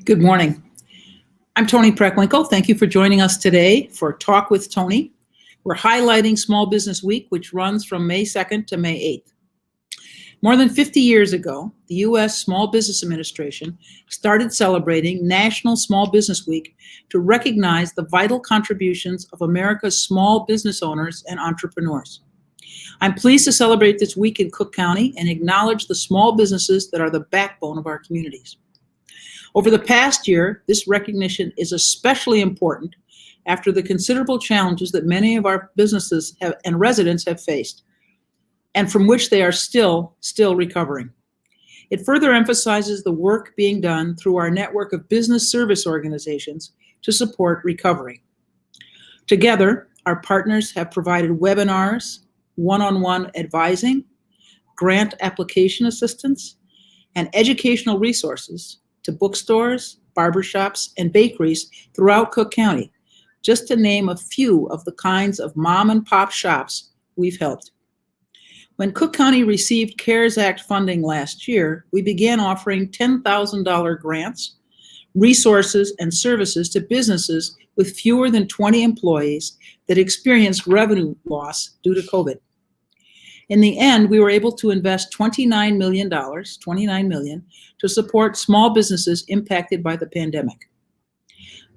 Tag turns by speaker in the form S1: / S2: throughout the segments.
S1: Good morning. I'm Toni Preckwinkle. Thank you for joining us today for Talk with Toni. We're highlighting Small Business Week, which runs from May 2nd to May 8th. More than 50 years ago, the U.S. Small Business Administration started celebrating National Small Business Week to recognize the vital contributions of America's small business owners and entrepreneurs. I'm pleased to celebrate this week in Cook County and acknowledge the small businesses that are the backbone of our communities. Over the past year, this recognition is especially important after the considerable challenges that many of our businesses and residents have faced, and from which they are still recovering. It further emphasizes the work being done through our network of business service organizations to support recovery. Together, our partners have provided webinars, one-on-one advising, grant application assistance, and educational resources to bookstores, barbershops, and bakeries throughout Cook County, just to name a few of the kinds of mom and pop shops we've helped. When Cook County received CARES Act funding last year, we began offering $10,000 grants, resources, and services to businesses with fewer than 20 employees that experienced revenue loss due to COVID. In the end, we were able to invest $29 million to support small businesses impacted by the pandemic.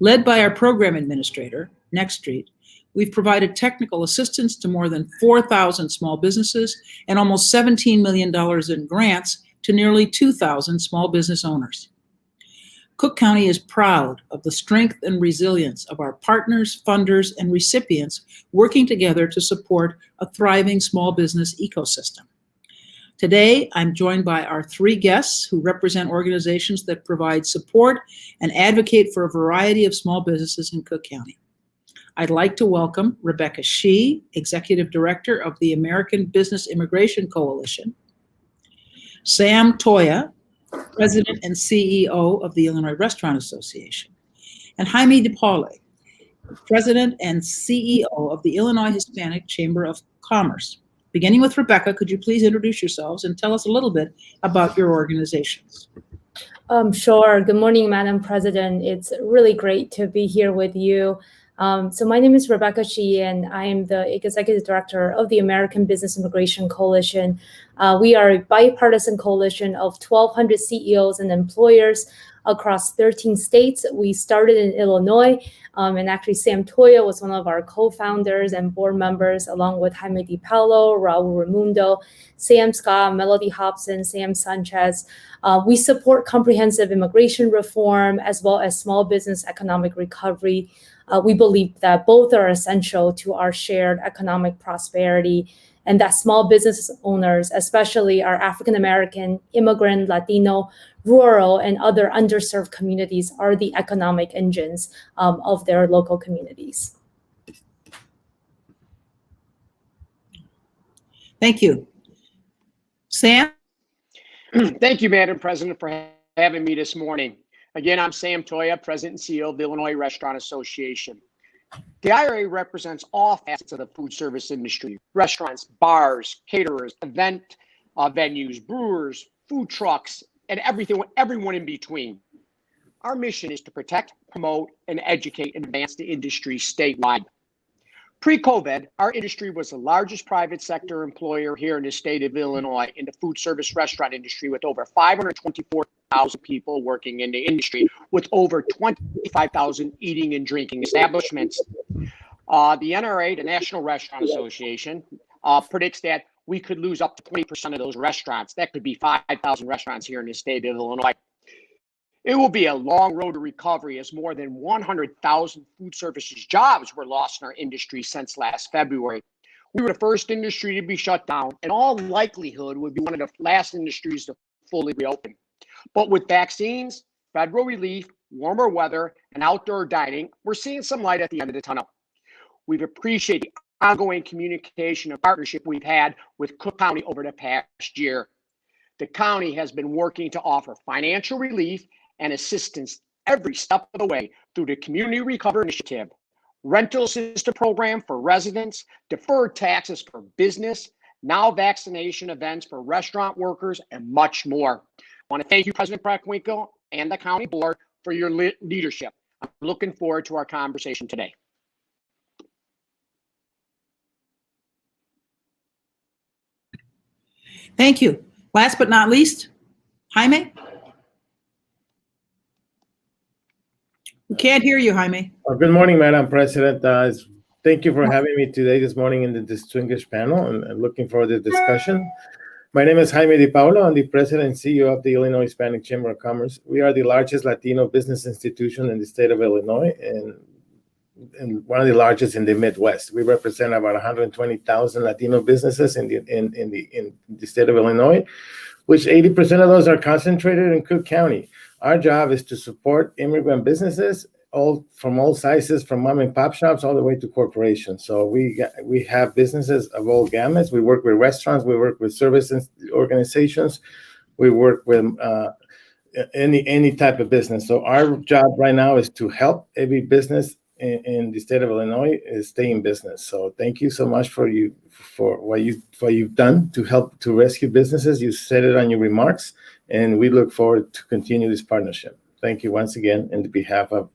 S1: Led by our program administrator, Next Street, we've provided technical assistance to more than 4,000 small businesses and almost $17 million in grants to nearly 2,000 small business owners. Cook County is proud of the strength and resilience of our partners, funders, and recipients working together to support a thriving small business ecosystem. Today, I'm joined by our three guests who represent organizations that provide support and advocate for a variety of small businesses in Cook County. I'd like to welcome Rebecca Shee, Executive Director of the American Business Immigration Coalition, Sam Toia, President and CEO of the Illinois Restaurant Association, and Jaime Paulo, President and CEO of the Illinois Hispanic Chamber of Commerce. Beginning with Rebecca, could you please introduce yourselves and tell us a little bit about your organizations?
S2: Sure. Good morning, Madam President. It's really great to be here with you. So my name is Rebecca Shee, and I am the Executive Director of the American Business Immigration Coalition. We are a bipartisan coalition of 1,200 CEOs and employers across 13 states. We started in Illinois, and actually Sam Toia was one of our co-founders and board members, along with Jaime Paulo, Raul Raimundo, Sam Scott, Melody Hobson, Sam Sanchez. We support comprehensive immigration reform as well as small business economic recovery. We believe that both are essential to our shared economic prosperity, and that small business owners, especially our African American, immigrant, Latino, rural, and other underserved communities, are the economic engines of their local communities.
S1: Thank you. Sam?
S3: Thank you, Madam President, for having me this morning. Again, I'm Sam Toia, President and CEO of the Illinois Restaurant Association. The IRA represents all facets of the food service industry: restaurants, bars, caterers, event venues, brewers, food trucks, and everyone in between. Our mission is to protect, promote, and educate and advance the industry statewide. Pre-COVID, our industry was the largest private sector employer here in the state of Illinois in the food service restaurant industry, with over 524,000 people working in the industry, with over 25,000 eating and drinking establishments. The NRA, the National Restaurant Association, predicts that we could lose up to 20% of those restaurants. That could be 5,000 restaurants here in the state of Illinois. It will be a long road to recovery, as more than 100,000 food services jobs were lost in our industry since last February. We were the first industry to be shut down, and all likelihood would be one of the last industries to fully reopen. But with vaccines, federal relief, warmer weather, and outdoor dining, we're seeing some light at the end of the tunnel. We've appreciated the ongoing communication and partnership we've had with Cook County over the past year. The county has been working to offer financial relief and assistance every step of the way through the Community Recovery Initiative, rental assistance program for residents, deferred taxes for business, now vaccination events for restaurant workers, and much more. I want to thank you, President Preckwinkle, and the county board for your leadership. I'm looking forward to our conversation today.
S1: Thank you. Last but not least, Jaime? We can't hear you, Jaime.
S4: Good morning, Madam President. Thank you for having me today this morning in the distinguished panel, and looking forward to the discussion. My name is Jaime Paulo. I'm the President and CEO of the Illinois Hispanic Chamber of Commerce. We are the largest Latino business institution in the state of Illinois, and one of the largest in the Midwest. We represent about 120,000 Latino businesses in the state of Illinois, which 80% of those are concentrated in Cook County. Our job is to support immigrant businesses, from all sizes, from mom and pop shops all the way to corporations. So we have businesses of all gamuts. We work with restaurants, we work with service organizations, we work with any type of business. So our job right now is to help every business in the state of Illinois stay in business. So thank you so much for what you've done to help to rescue businesses. You said it on your remarks, and we look forward to continue this partnership. Thank you once again, on behalf of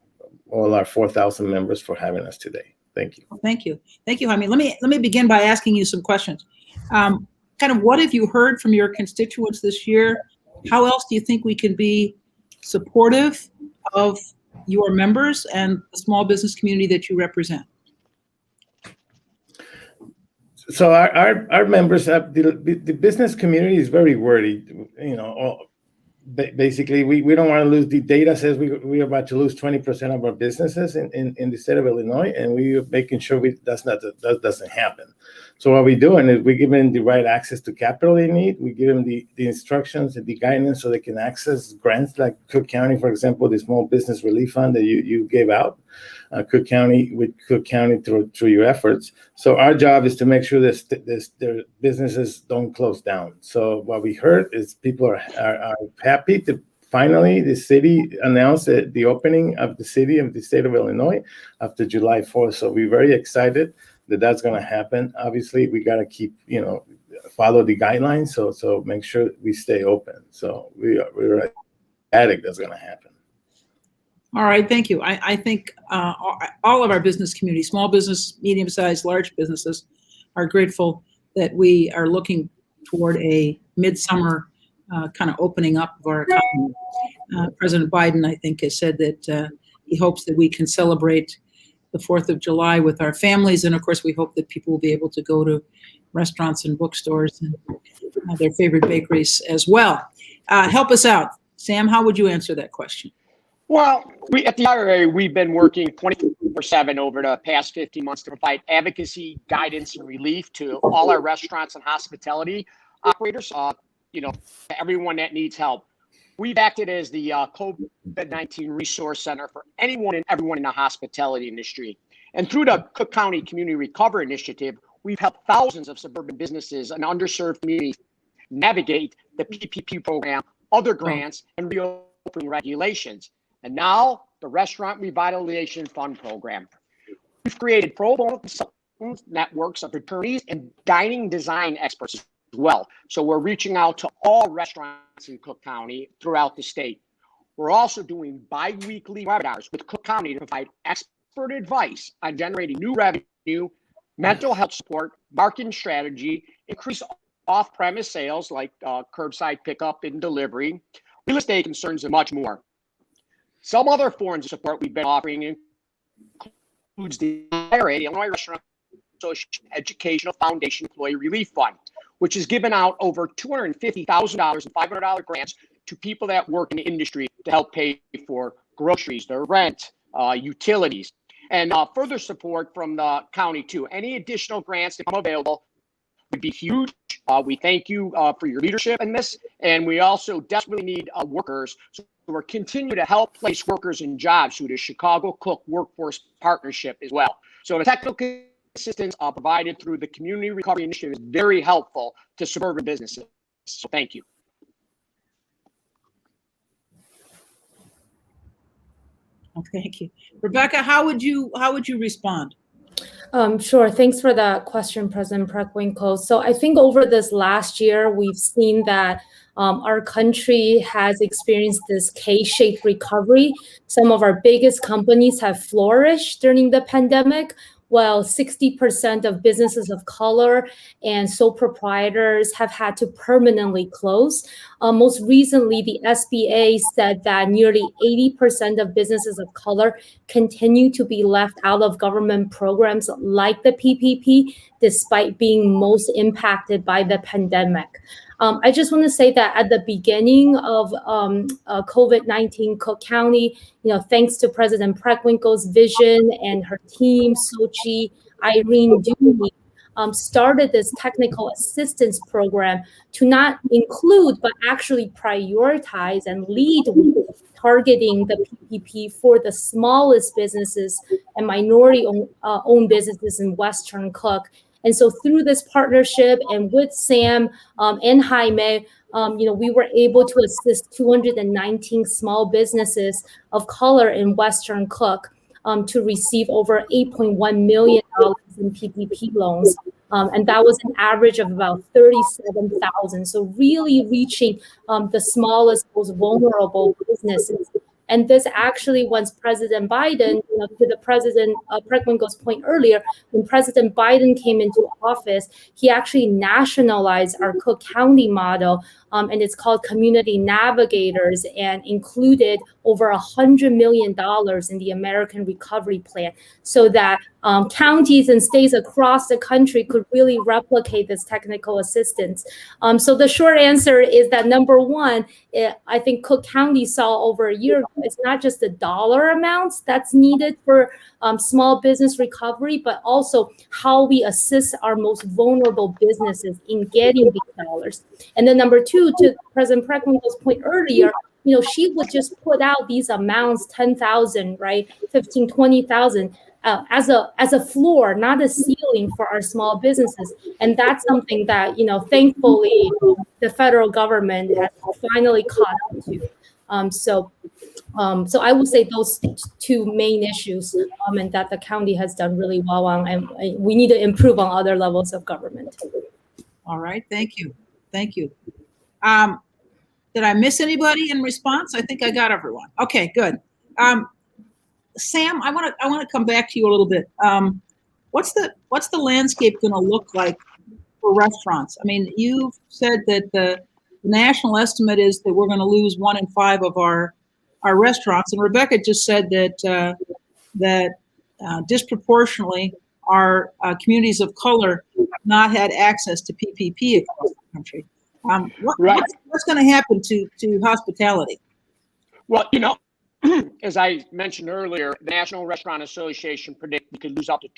S4: all our 4,000 members, for having us today. Thank you.
S1: Thank you. Thank you, Jaime. Let me begin by asking you some questions. Kind of what have you heard from your constituents this year? How else do you think we can be supportive of your members and the small business community that you represent?
S4: So our members have the business community is very worried. Basically, we don't want to lose. The data says we're about to lose 20% of our businesses in the state of Illinois, and we're making sure that doesn't happen. So what we're doing is we give them the right access to capital they need. We give them the instructions and the guidance so they can access grants like Cook County, for example, the Small Business Relief Fund that you gave out, Cook County through your efforts. So our job is to make sure that their businesses don't close down. So what we heard is people are happy to finally the city announced the opening of the city of the state of Illinois after July 4th. So we're very excited that that's going to happen. Obviously, we got to keep, follow the guidelines. So make sure we stay open. So we're ecstatic that's going to happen.
S1: All right, thank you. I think all of our business community, small business, medium-sized, large businesses, are grateful that we are looking toward a midsummer kind of opening up of our economy. President Biden, I think, has said that he hopes that we can celebrate the 4th of July with our families. And of course, we hope that people will be able to go to restaurants and bookstores and their favorite bakeries as well. Help us out. Sam, how would you answer that question?
S3: Well, at the IRA, we've been working 24/7 over the past 15 months to provide advocacy, guidance, and relief to all our restaurants and hospitality operators, everyone that needs help. We've acted as the COVID-19 resource center for anyone and everyone in the hospitality industry. And through the Cook County Community Recovery Initiative, we've helped thousands of suburban businesses and underserved communities navigate the PPP program, other grants, and reopening regulations. And now the Restaurant Revitalization Fund program. We've created pro bono networks of attorneys and dining design experts as well. So we're reaching out to all restaurants in Cook County throughout the state. We're also doing bi-weekly webinars with Cook County to provide expert advice on generating new revenue, mental health support, marketing strategy, increase off-premise sales like curbside pickup and delivery, real estate concerns, and much more. Some other forms of support we've been offering includes the IRA, the Illinois Restaurant Association Educational Foundation Employee Relief Fund, which has given out over $250,000 and $500 grants to people that work in the industry to help pay for groceries, their rent, utilities, and further support from the county too. Any additional grants that become available would be huge. We thank you for your leadership in this, and we also desperately need workers. So we're continuing to help place workers in jobs through the Chicago Cook Workforce Partnership as well. So the technical assistance provided through the Community Recovery Initiative is very helpful to suburban businesses. So thank you.
S1: Oh, thank you. Rebecca, how would you respond?
S2: Sure. Thanks for that question, President Preckwinkle. So I think over this last year, we've seen that Our country has experienced this K-shaped recovery. Some of our biggest companies have flourished during the pandemic, while 60% of businesses of color and sole proprietors have had to permanently close. Most recently, the SBA said that nearly 80% of businesses of color continue to be left out of government programs like the PPP, despite being most impacted by the pandemic. I just want to say that at the beginning of COVID-19, Cook County, thanks to President Preckwinkle's vision and her team, Sochi, Irene, Dooney, started this technical assistance program to not include, but actually prioritize and lead with targeting the PPP for the smallest businesses and minority-owned businesses in Western Cook. And so through this partnership and with Sam and Jaime, we were able to assist 219 small businesses of color in Western Cook to receive over $8.1 million in PPP loans. And that was an average of about 37,000. So really reaching the smallest, most vulnerable businesses. And this actually, once President Biden, to the President Preckwinkle's point earlier, when President Biden came into office, he actually nationalized our Cook County model, and it's called Community Navigators, and included over $100 million in the American Recovery Plan, so that counties and states across the country could really replicate this technical assistance. So the short answer is that number one, I think Cook County saw over a year ago, it's not just the dollar amounts that's needed for small business recovery, but also how we assist our most vulnerable businesses in getting these dollars. And then number two, to President Preckwinkle's point earlier, she would just put out these amounts, 10,000, right, 15, 20,000, as a floor, not a ceiling for our small businesses. And that's something that, thankfully, the federal government has finally caught up to. So I would say those two main issues, and that the county has done really well on, and we need to improve on other levels of government.
S1: All right, thank you. Thank you. Did I miss anybody in response? I think I got everyone. Okay, good. Sam, I want to come back to you a little bit. What's the landscape going to look like for restaurants? I mean, you've said that the national estimate is that we're going to lose 1 in 5 of our restaurants, and Rebecca just said that disproportionately our communities of color have not had access to PPP across the country. What's going to happen to hospitality?
S3: Well, as I mentioned earlier, the National Restaurant Association predicts we could lose up to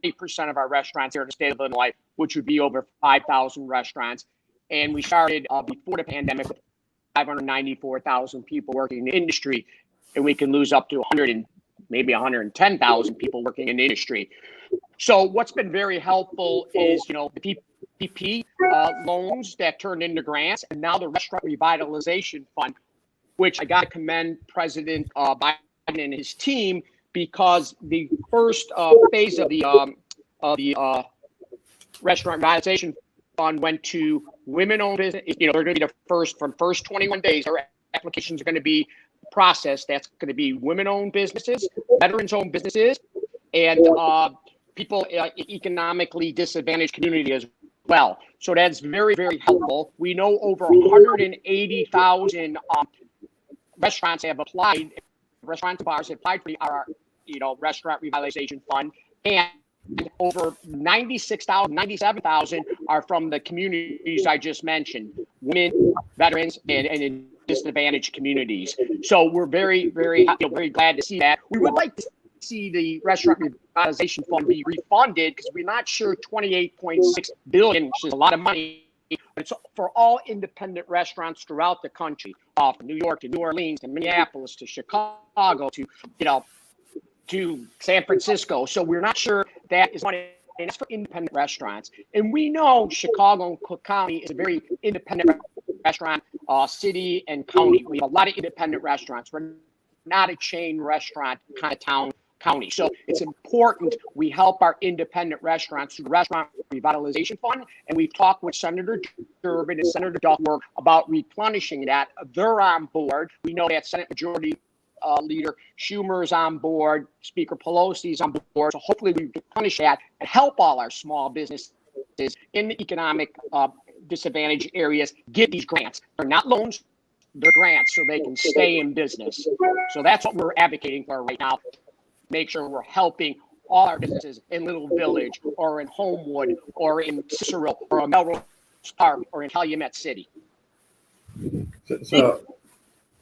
S3: 20% of our restaurants here in the state of Illinois, which would be over 5,000 restaurants. And we started before the pandemic with 594,000 people working in the industry, and we can lose up to 100 and maybe 110,000 people working in the industry. So what's been very helpful is, the PPP loans that turned into grants, and now the Restaurant Revitalization Fund, which I got to commend President Biden and his team, because the first phase of the Restaurant Revitalization Fund went to women-owned business. They're going to be the first 21 days. Our applications are going to be processed. That's going to be women-owned businesses, veterans-owned businesses, and people economically disadvantaged community as well. So that's very, very helpful. We know over 180,000 restaurants have applied. Restaurants and bars have applied for our, Restaurant Revitalization Fund, and over 96,000, 97,000 are from the communities I just mentioned: women, veterans, and disadvantaged communities. So we're very, very, very glad to see that. We would like to see the Restaurant Revitalization Fund be refunded, because we're not sure 28.6 billion, which is a lot of money. It's for all independent restaurants throughout the country, from New York to New Orleans to Minneapolis to Chicago to San Francisco. So we're not sure that is money, and it's for independent restaurants. And we know Chicago and Cook County is a very independent restaurant city and county. We have a lot of independent restaurants. We're not a chain restaurant kind of county. So it's important we help our independent restaurants through the Restaurant Revitalization Fund. And we've talked with Senator Durbin and Senator Duckworth about replenishing that. They're on board. We know that Senate Majority Leader Schumer is on board. Speaker Pelosi is on board. So hopefully we replenish that and help all our small businesses in the economic disadvantaged areas get these grants. They're not loans, they're grants so they can stay in business. So that's what we're advocating for right now. Make sure we're helping all our businesses in Little Village or in Homewood or in Cicero or in Melrose Park or in Calumet City.
S4: So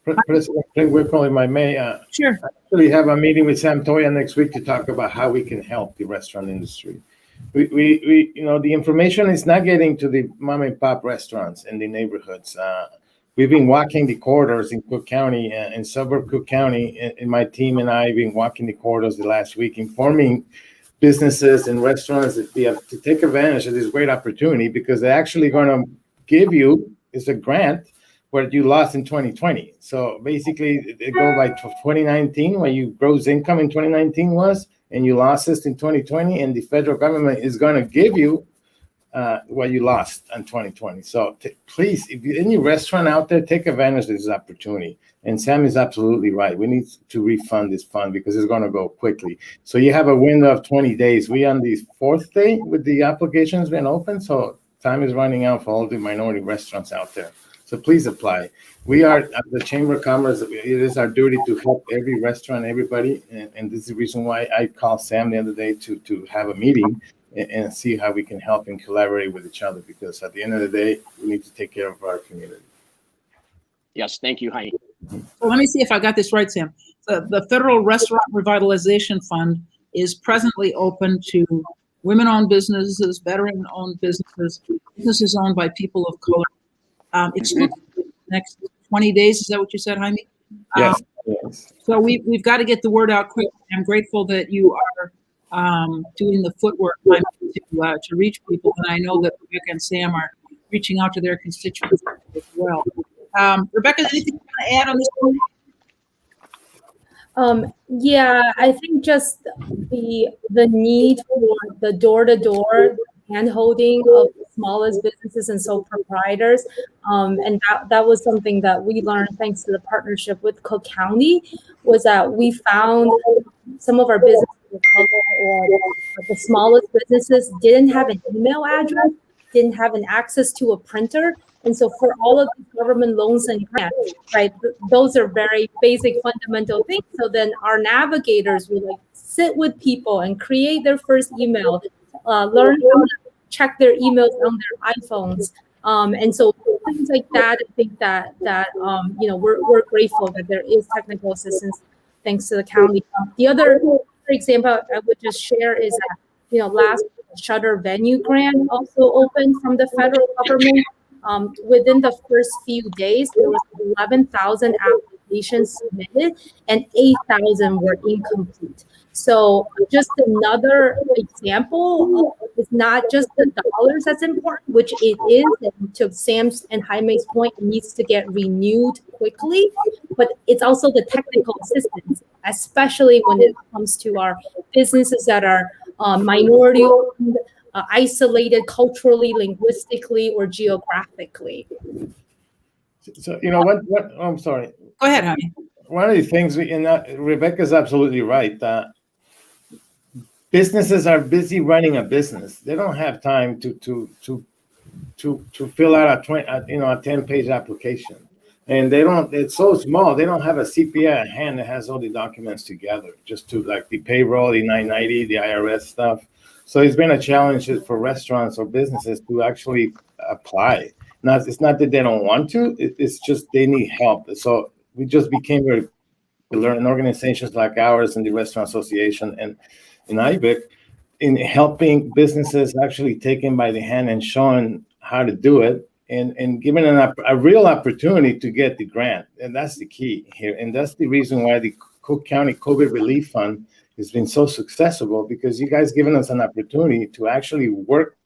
S4: President Preckwinkle, if I may,
S1: Sure.
S4: actually have a meeting with Sam Toia next week to talk about how we can help the restaurant industry. We the information is not getting to the mom and pop restaurants in the neighborhoods. We've been walking the corridors in Cook County, in suburb Cook County, and my team and I have been walking the corridors the last week, informing businesses and restaurants that they have to take advantage of this great opportunity because they're actually going to give you is a grant where you lost in 2020. So basically, they go by 2019, when your gross income in 2019 was, and you lost this in 2020, and the federal government is going to give you what you lost in 2020. So please, if you're any restaurant out there, take advantage of this opportunity. And Sam is absolutely right. We need to refund this fund because it's going to go quickly. So you have a window of 20 days. We on the 4th day with the applications being open. So time is running out for all the minority restaurants out there. So please apply. We are at the Chamber of Commerce. It is our duty to help every restaurant, everybody. And this is the reason why I called Sam the other day to have a meeting and see how we can help and collaborate with each other, because at the end of the day, we need to take care of our community.
S3: Yes, thank you, Jaime.
S1: Well, let me see if I got this right, Sam. The Federal Restaurant Revitalization Fund is presently open to women-owned businesses, veteran-owned businesses, businesses owned by people of color. Exclusively next 20 days. Is that what you said, Jaime?
S4: Yes.
S1: So we've got to get the word out quick. I'm grateful that you are doing the footwork to reach people, and I know that Rebecca and Sam are reaching out to their constituents as well. Rebecca, anything you want to add on this one?
S2: Yeah, I think just the need for the door-to-door hand-holding of the smallest businesses and sole proprietors, and that was something that we learned thanks to the partnership with Cook County, was that we found some of our businesses of color or the smallest businesses didn't have an email address, didn't have an access to a printer. And so for all of these government loans and grants, right, those are very basic fundamental things. So then our navigators will like sit with people and create their first email, learn how to check their emails on their iPhones. And so things like that, I think that we're grateful that there is technical assistance thanks to the county. The other example I would just share is that, last Shutter Venue grant also opened from the federal government. Within the first few days, there was 11,000 applications submitted and 8,000 were incomplete. So just another example, it's not just the dollars that's important, which it is, and to Sam's and Jaime's point, it needs to get renewed quickly, but it's also the technical assistance, especially when it comes to our businesses that are minority owned, isolated culturally, linguistically, or geographically.
S4: So, what I'm sorry.
S1: Go ahead, Jaime.
S4: One of the things, Rebecca's absolutely right. Businesses are busy running a business. They don't have time to fill out a 10-page application. And it's so small, they don't have a CPA at hand that has all the documents together, just to like the payroll, the 990, the IRS stuff. So it's been a challenge for restaurants or businesses to actually apply. Now, it's not that they don't want to, it's just they need help. So we just became very learning organizations like ours and the Restaurant Association and in ABIC in helping businesses actually taken by the hand and showing how to do it and giving them a real opportunity to get the grant. And that's the key here. And that's the reason why the Cook County COVID Relief Fund has been so successful, because you guys given us an opportunity to actually work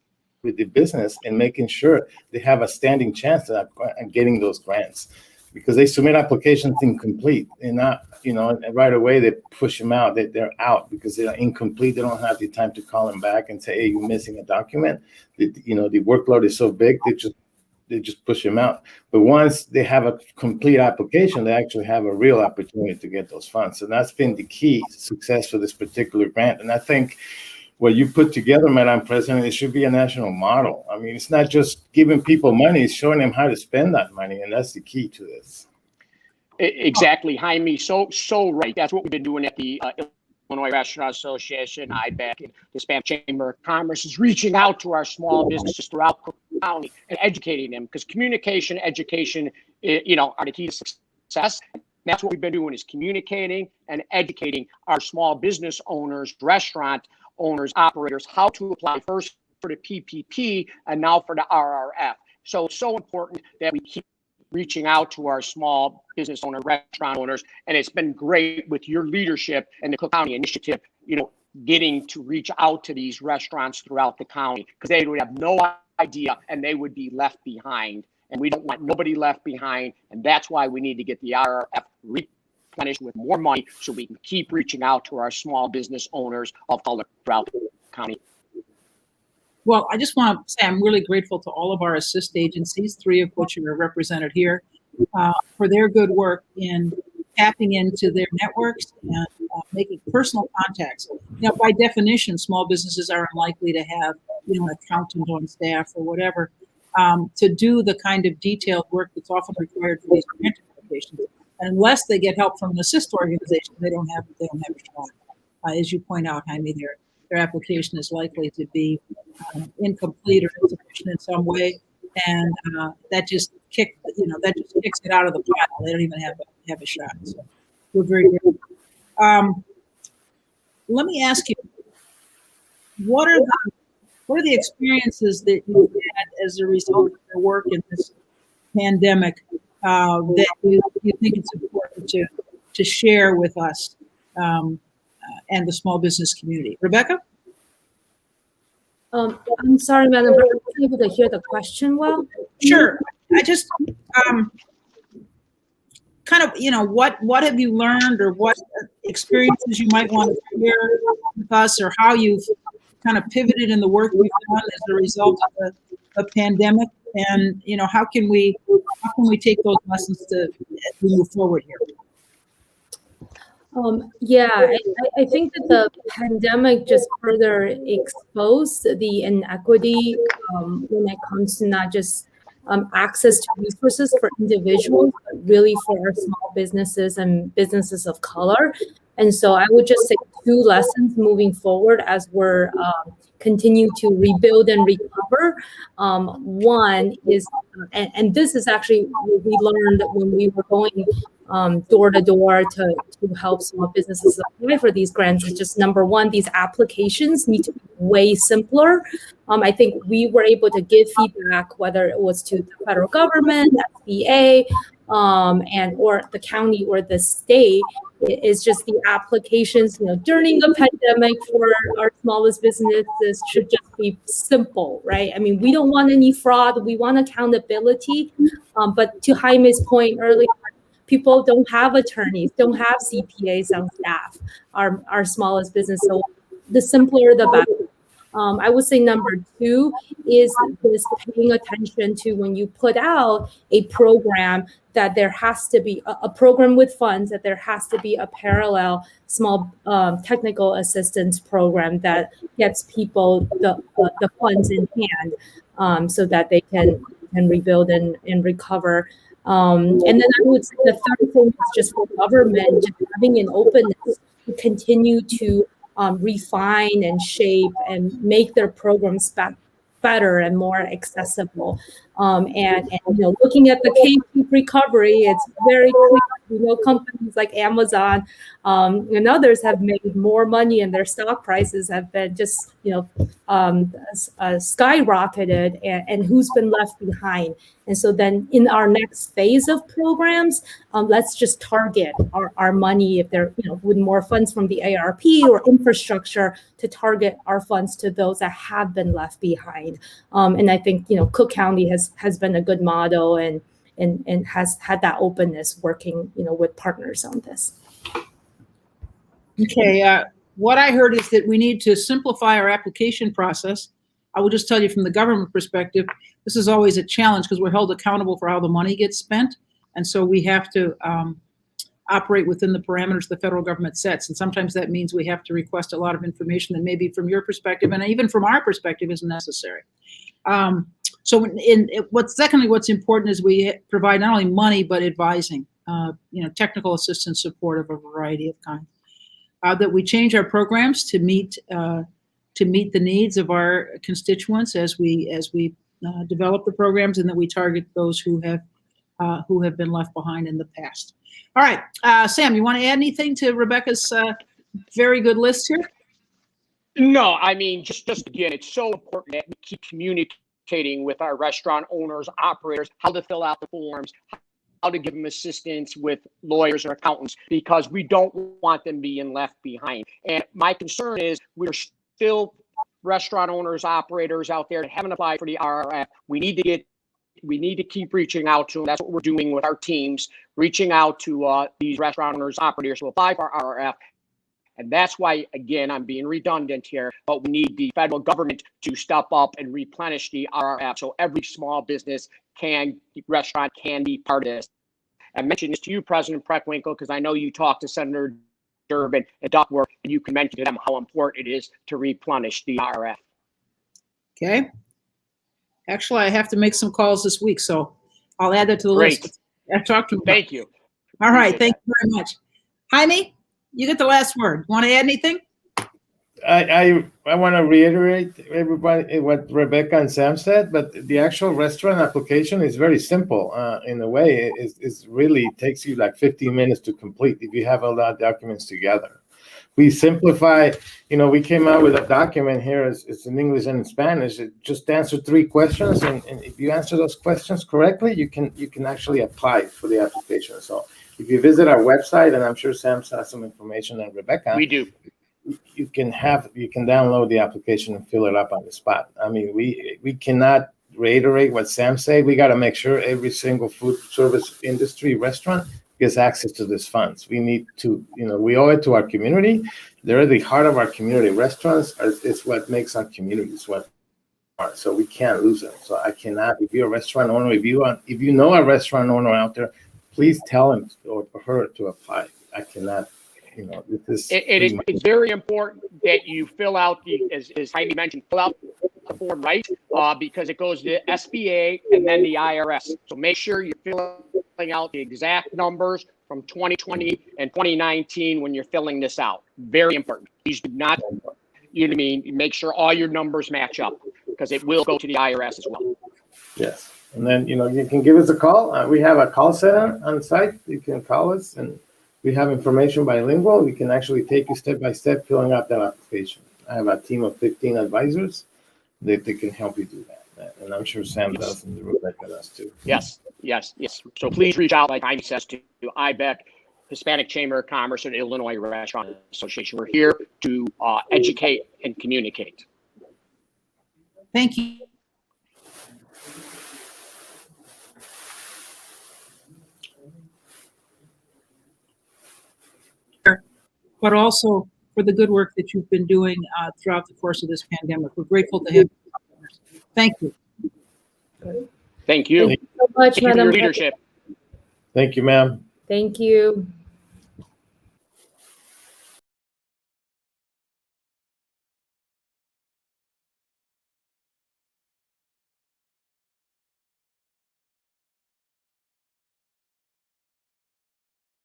S4: with the business and making sure they have a standing chance at getting those grants, because they submit applications incomplete and not, right away they push them out. They're out because they're incomplete. They don't have the time to call them back and say, hey, you're missing a document. The workload is so big, they just push them out. But once they have a complete application, they actually have a real opportunity to get those funds. And that's been the key to success for this particular grant. And I think what you put together, Madam President, it should be a national model. I mean, it's not just giving people money, it's showing them how to spend that money. And that's the key to this.
S3: Exactly, Jaime. So right. That's what we've been doing at the Illinois Restaurant Association, ABIC, and the Hispanic Chamber of Commerce is reaching out to our small businesses throughout Cook County and educating them, because communication, education, are the key to success. And that's what we've been doing, is communicating and educating our small business owners, restaurant owners, operators, how to apply first for the PPP and now for the RRF. So it's so important that we keep reaching out to our small business owner, restaurant owners, and it's been great with your leadership and the Cook County initiative, getting to reach out to these restaurants throughout the county, because they would have no idea and they would be left behind. And we don't want nobody left behind, and that's why we need to get the RRF replenished with more money so we can keep reaching out to our small business owners of color throughout the county.
S1: Well, I just want to say I'm really grateful to all of our assist agencies, 3 of which are represented here, for their good work in tapping into their networks and making personal contacts. By definition, small businesses are unlikely to have, an accountant on staff or whatever, to do the kind of detailed work that's often required for these grant applications. And unless they get help from an assist organization, they don't have a shot. As you point out, Jaime, their application is likely to be incomplete or insufficient in some way, and that just kicks it out of the pile. They don't even have a shot. So we're very grateful. Let me ask you, what are the experiences that you had as a result of your work in this pandemic that you think it's important to share with us and the small business community? Rebecca?
S2: I'm sorry, Madam President, I wasn't able to hear the question well.
S1: Sure. I just kind of, what have you learned, or what experiences you might want to share with us, or how you've kind of pivoted in the work you've done as a result of the pandemic, and how can we take those lessons as we move forward here?
S2: I think that the pandemic just further exposed the inequity when it comes to not just access to resources for individuals, but really for our small businesses and businesses of color. And so I would just say 2 lessons moving forward as we're continue to rebuild and recover. One is, and this is actually what we learned when we were going door to door to help small businesses apply for these grants, is just number one, these applications need to be way simpler. I think we were able to give feedback, whether it was to the federal government, SBA, and or the county or the state, is just the applications, during the pandemic for our smallest businesses should just be simple, right? I mean, we don't want any fraud. We want accountability. But to Jaime's point earlier, people don't have attorneys, don't have CPAs on staff, our smallest business. So the simpler, the better. I would say number 2 is this paying attention to, when you put out a program, that there has to be a program with funds, that there has to be a parallel small technical assistance program that gets people the funds in hand, so that they can rebuild and recover. And then I would say the third thing is just for government, just having an openness to continue to refine and shape and make their programs better and more accessible. And looking at the K-shaped recovery, it's very clear. Companies like Amazon and others have made more money, and their stock prices have been just skyrocketed, and who's been left behind. And so then in our next phase of programs, let's just target our money, if they're with more funds from the ARP or infrastructure, to target our funds to those that have been left behind. And I think Cook County has been a good model and has had that openness working with partners on this.
S1: Okay, what I heard is that we need to simplify our application process, I will just tell you from the government perspective, this is always a challenge because we're held accountable for how the money gets spent. And so we have to operate within the parameters the federal government sets. And sometimes that means we have to request a lot of information that maybe from your perspective and even from our perspective isn't necessary. What's important is we provide not only money, but advising, technical assistance support of a variety of kinds. That we change our programs to meet the needs of our constituents as we develop the programs, and that we target those who have been left behind in the past. All right, Sam, you want to add anything to Rebecca's very good list here?
S3: No, I mean, just again, it's so important that we keep communicating with our restaurant owners, operators, how to fill out the forms, how to give them assistance with lawyers or accountants, because we don't want them being left behind. And my concern is we're still restaurant owners, operators out there that haven't applied for the RRF. We need to keep reaching out to them. That's what we're doing with our teams, reaching out to these restaurant owners, operators who apply for RRF. And that's why, again, I'm being redundant here, but we need the federal government to step up and replenish the RRF so every small business restaurant can be part of this. I mentioned this to you, President Preckwinkle, because I know you talked to Senator Durbin and Duckworth, and you can mention to them how important it is to replenish the RRF.
S1: Okay. Actually, I have to make some calls this week, so I'll add that to the list. I've talked to them.
S3: Thank you.
S1: All right. Thank you very much. Jaime, you get the last word. Want to add anything?
S4: I want to reiterate everybody what Rebecca and Sam said, but the actual restaurant application is very simple. In a way, it really takes you like 15 minutes to complete if you have all that documents together. We simplify, we came out with a document here. It's in English and in Spanish. It just answered 3 questions, and if you answer those questions correctly, you can actually apply for the application. So if you visit our website, and I'm sure Sam has some information, and Rebecca,
S3: we do.
S4: You can download the application and fill it up on the spot. I mean, we cannot reiterate what Sam said. We got to make sure every single food service industry restaurant gets access to these funds. We need to, we owe it to our community. They're at the heart of our community. Restaurants is what makes our communities what are. So we can't lose them. So I cannot. If you're a restaurant owner, if you know a restaurant owner out there, please tell him or her to apply. I cannot.
S3: It's very important that you fill out as Jaime mentioned, fill out the form right, because it goes to SBA and then the IRS. So make sure you're filling out the exact numbers from 2020 and 2019 when you're filling this out. Very important. Please do not, make sure all your numbers match up, because it will go to the IRS as well.
S4: Yes. And then, you can give us a call. We have a call center on site. You can call us, and we have information bilingual. We can actually take you step by step filling out that application. I have a team of 15 advisors that they can help you do that. And I'm sure Sam does, and Rebecca does too.
S3: Yes. So please reach out, like Jaime says, to ABIC, Hispanic Chamber of Commerce, and Illinois Restaurant Association. We're here to educate and communicate.
S1: Thank you. But also for the good work that you've been doing throughout the course of this pandemic. We're grateful to have you. Thank you.
S3: Thank you.
S2: Thank you so much,
S3: Thank you for your leadership.
S4: Thank you, ma'am.
S2: Thank you.